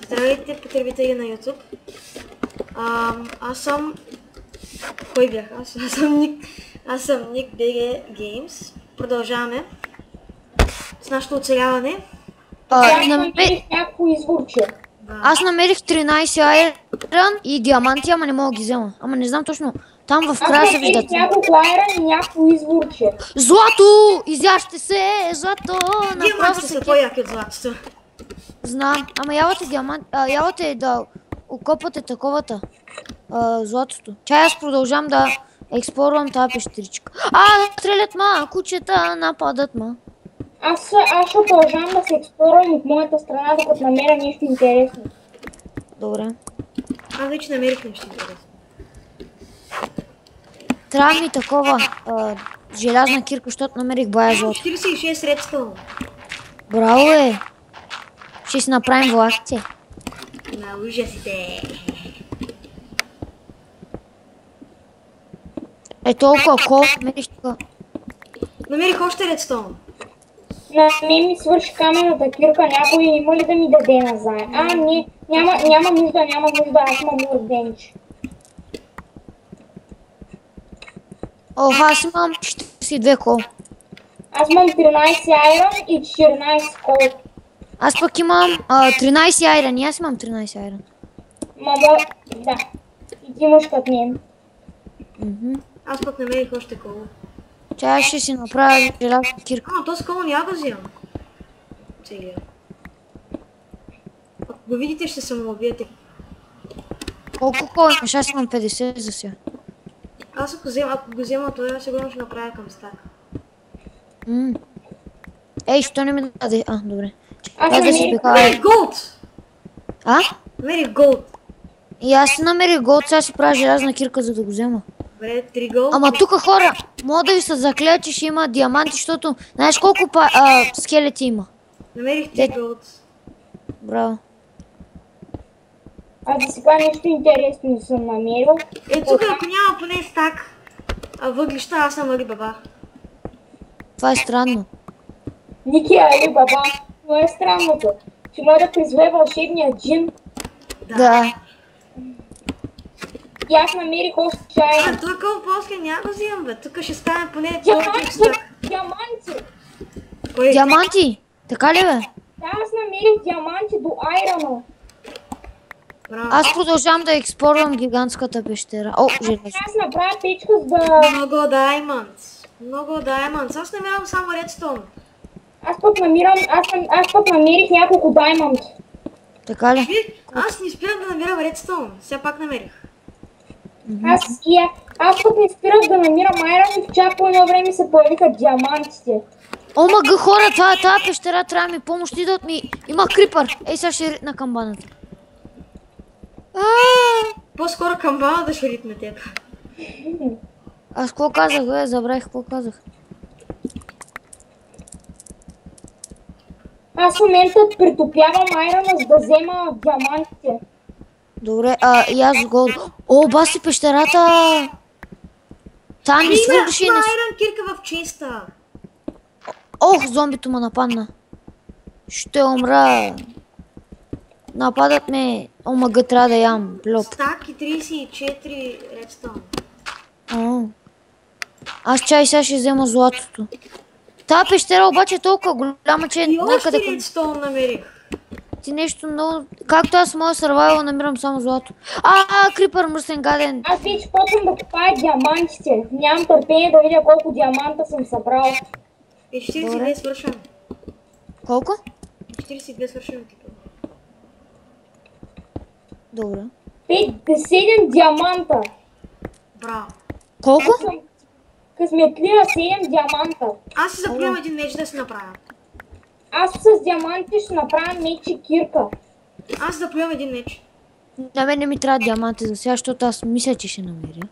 Здравейте, потребители на YouTube. Аз съм... Кой бях? Аз съм Ник BG Games. Продължаваме с нашето оцеляване. Намерих някакво изворче. Аз намерих 13 айран и диаманти, ама не мога да ги взема. Ама не знам точно. Там в края се виждат. Аз намерих няколко айран и някакво изворче. Злато! Изяжте се! Злато! Диамантите са по-яки от златото. Знам. Ама ялате да окопате таковата. Златото. Чай аз продължам да експлорвам тази пещеричка. Стрелят ма! Кучета нападат ма. Аз ще продължавам да се експлорвам от моята страна, докато намеря нещо интересно. Добре. Аз вече намерих нещо интересно. Трябва ми такова желязна кирка, защото намерих бая злато. 46 редстоун. Браво е! Ще си направим влакце. На ужасите. Толкова кол, намерих така. Намерих още редстоун. На мен ми свърши каменната кирка, някой има ли да ми даде назад? Не, няма нужда, аз имам младенче. Аз имам 42 кол. Аз имам 13 айрон и 14 кол. Аз пък имам 13 айрон и аз имам 13 айрон. Да. И ти имаш като мен. Аз пък намерих още кол. Чай ще си направя желязна кирка. Този кол няма да взимам. Целия. Ако го видите, ще се му убиете. Колко кол имаш? Аз имам 50 за сега. Аз ако го взема това, сигурно ще направя към стак. Що не ми даде? Добре. Аз намерих голд! Намерих голд. И аз намерих голд, сега си правя желязна кирка, за да го взема. Добре, 3 голд. Ама тук хора, мога да ви се заклея, че ще има диаманти, защото знаеш колко скелети има? Намерих 3 голд. Браво. Аз да сега нещо интересно съм намерил. Тук ако няма поне стак въглища, аз съм Али Баба. Това е странно. Ники е Али Баба. Това е странното. Че може да призве вълшебния джин. Да. И аз намерих още чай. Тук после няма да взимам, бе. Тук ще стане поне Диаманти! Диаманти? Така ли, бе? Да, аз намерих диаманти до айрона. Аз продължавам да експлорвам гигантската пещера. Железо. Аз направя печка за... Много даймондс. Аз намирам само редстоун. Аз пък намерих няколко даймонд. Така ли? Аз не спирам да намирам редстоун. Все пак намерих. Аз пък не спирах да намирам айрон, чак по едно време се появиха диамантите. Мага хора, тази пещера трябва ми помощ, идват ми. Има крипър. Сега ще ритна камбаната. По-скоро камбана да ще ритне теб. Аз какво казах, бе? Забравих какво казах. Аз в момента притопявам айрона, за да взема диамантите. Добре, и аз гол. Баси пещерата! Та не свърши. Има айрон кирка в честа. Зомбито ме нападна. Ще умра. Нападат ме. Мага, трябва да ям блок. Стак и 34 редстоун. Аз чай сега ще взема златото. Тая пещера обаче е толкова голяма, че и още редстоун намерих. Ти нещо много... Както аз в моя сървайвал намирам само злато. Крипър мръсен гаден. Аз вече почвам да копая диамантите. Нямам търпение да видя колко диаманта съм събрал. 42 свършвам. Колко? 42 свършвам. Добре. 7 диаманта. Браво. Колко? Късметлия 7 диаманта. Аз си заплювам един меч да си направя. Аз с диамантите ще направя меч и кирка. Аз заплювам един меч. На мен не ми трябва диаманти за сега, защото аз мисля, че ще намеря.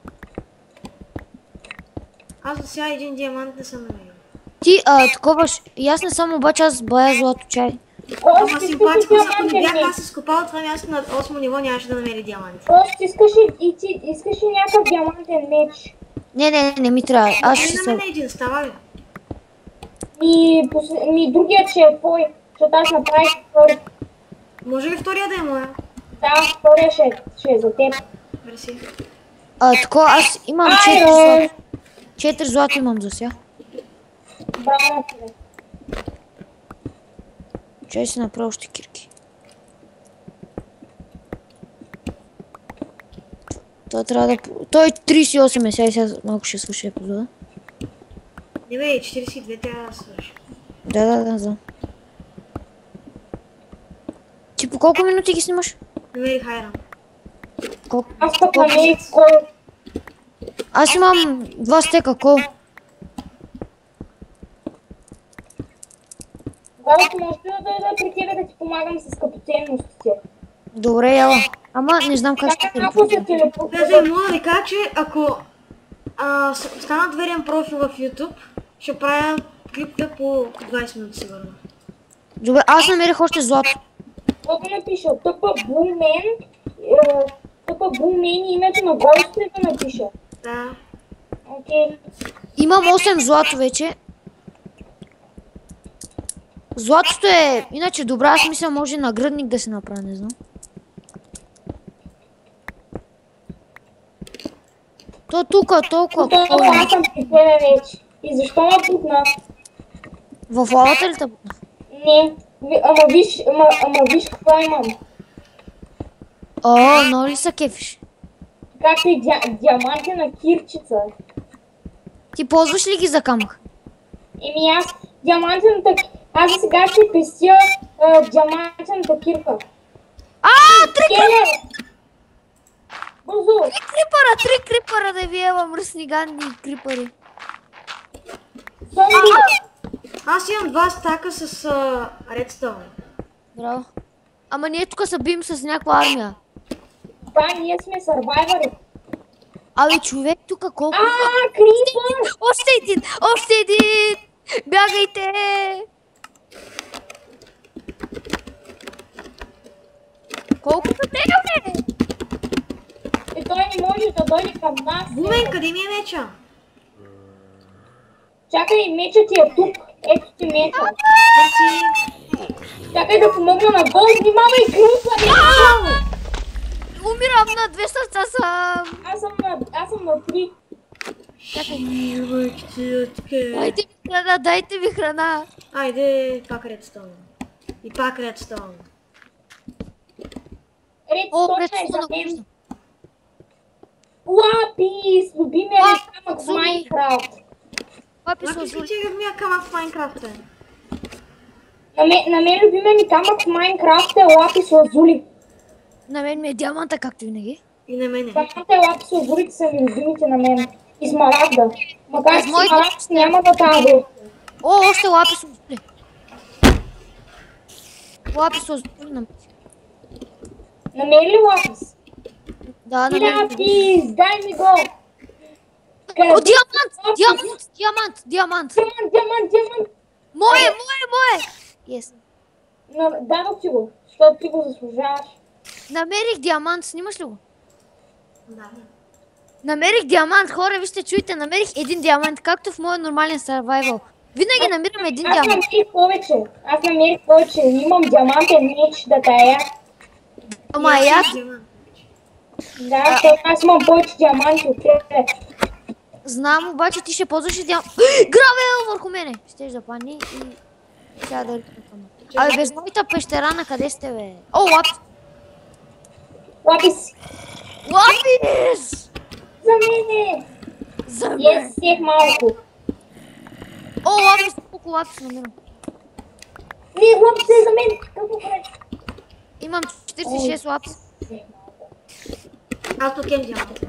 Аз за сега един диамант не съм намерил. Ти, такова, и аз не съм, обаче аз бая злато чай. Ама симпатико, ако не бях аз изкопал това място на 8 ниво, нямаше да намери диаманти. Искаш ли някакъв диамантен меч? Не ми трябва. Аз ще се... Не един, става ли? Другият ще е твой, защото аз направих втори. Може ли втория да е моя? Да, втория ще е за теб. Мерси. Тако, аз имам 4 злато. 4 злато имам за сега. Браво на тебе. Чай си направя още кирки. Той трябва да... Той 38 е сега малко ще свърши епизода. Не бе, 42 трябва да свърши. Да, знам. Ти по колко минути ги снимаш? Намерих хайран. Колко? Аз пък намерих кол. Аз имам 2 стека кол. Когато може да дойда при тебе да ти помагам с скъпоценностите. Добре, яла. Ама не знам как ще Така, ако се Казвай, телепортира. мога да ви кажа, че ако станат верен профил в YouTube, ще правя клипта по 20 минути сигурно. Добре, аз намерих още злато. Какво напиша? Тъпа Бумен и името на гостите да напиша. Да. Окей. Имам 8 злато вече. Златото е иначе добра, аз мисля може нагръдник да се направя, не знам. То тук толкова Защото аз съм при тебе вече. И защо ме путна? в лавата ли те бутна? Не. Ама виж какво имам. Много ли са кефиш? Както и диамантена кирчица. Ти ползваш ли ги за камък? Еми аз за сега ще пестя диамантената кирка. Келер! Бързо! 3 крипъра да ви ева мръсни гадни крипъри. Зомби! Аз имам 2 стака с редстоун. Браво. Ама ние тук се бием с някаква армия. Да, ние сме сървайвъри. Абе човек тук колко... Крипър! Още един! Бягайте! Колко са тега, бе? Той не може да дойде към нас. Бумен, къде ми е меча? Чакай, мечът ти е тук. Ето ти меча. Чакай да помогна на гол. Внимавай, крипър! Умирам на 2 сърца съм! Аз съм на 3. Чакай. Дайте ми храна. Айде, пак редстоун. И пак редстоун. Редстоун е за мен. Лапис! Любимия ми камък в Майнкрафт. Лапис Лапис лазури. ли че любимия камък в Майнкрафт е? На мен любимия ми камък в Майнкрафт е лапис лазули. На мен ми е диаманта, както винаги. И на мене. Камъкът е лапис лазурите са ми любимите на мен. И смарагда. Макар че моите смарагд няма да тази. Още лапис лазури. Лапис лазури на мен. Намери ли лапис? Да, на мен. Лапис! Дай ми го! Диамант! Диамант! Мое! Yes. Дадох ти го, защото ти го заслужаваш. Намерих диамант, снимаш ли го? Да. Намерих диамант, хора, вижте, чуйте, намерих един диамант, както в моя нормален survival. Винаги намирам един диамант. Аз намерих повече. Имам диамантен меч да тая. Ама и аз Да, защото аз имам повече диаманти от тебе. знам, обаче ти ще ползваш и диамант. Гравел върху мене! Щеш да падне и... Сега да ритам към. Абе, без моята пещера на къде сте, бе? О, лапис! Лапис! Лапис! За мене! За мен! Сех малко. О, лапис! Колко лапис намирам? Не, лапис е за мен! Какво правиш? Имам 46 лапис. Аз тук имам диамант.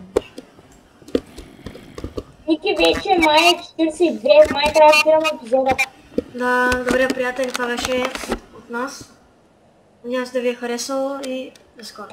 Ники вече май е 42, май трябва да спирам епизода. Да, добре, приятели, това беше от нас. Надявам се да ви е харесало и до скоро.